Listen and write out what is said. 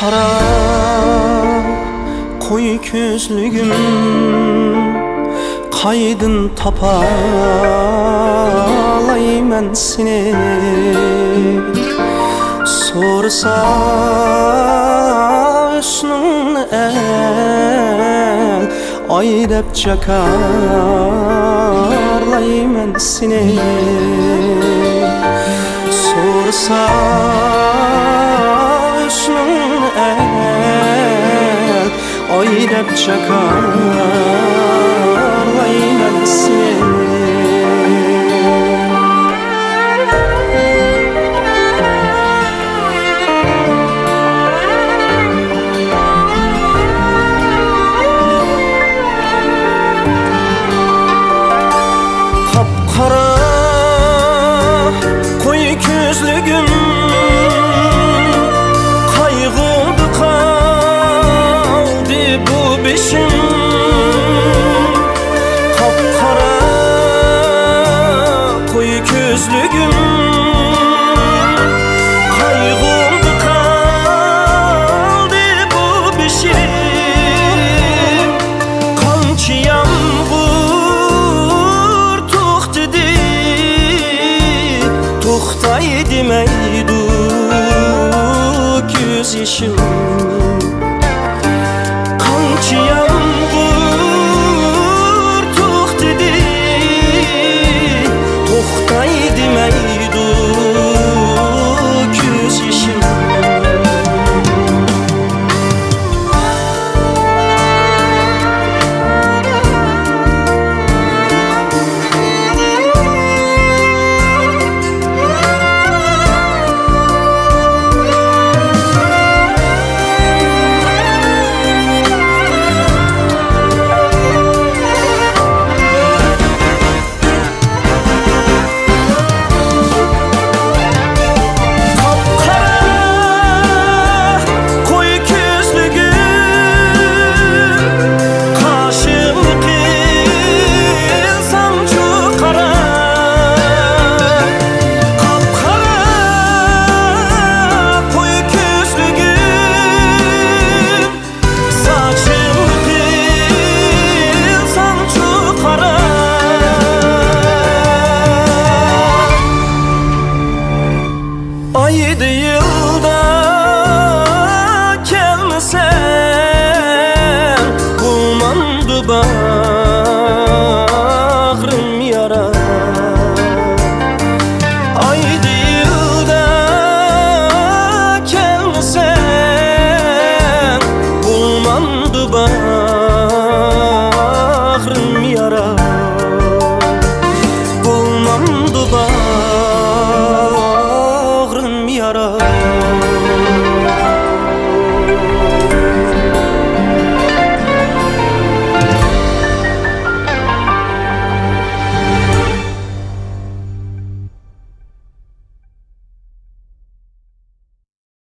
Kapkara koyu gözlüğüm, kaydın tapalay men seni. Sorsa üstün el ay dep çakarlay men seni. Sorsa üstün el ay dep çakarlay men seni. Kapkara koyu gözlüğüm, kaygıldı kaldı bu beşim. Kapkara koyu gözlüğüm, kaygıldı kaldı bu beşim. Kançı yağmur toxtay demeydu göz yaşım. Kançı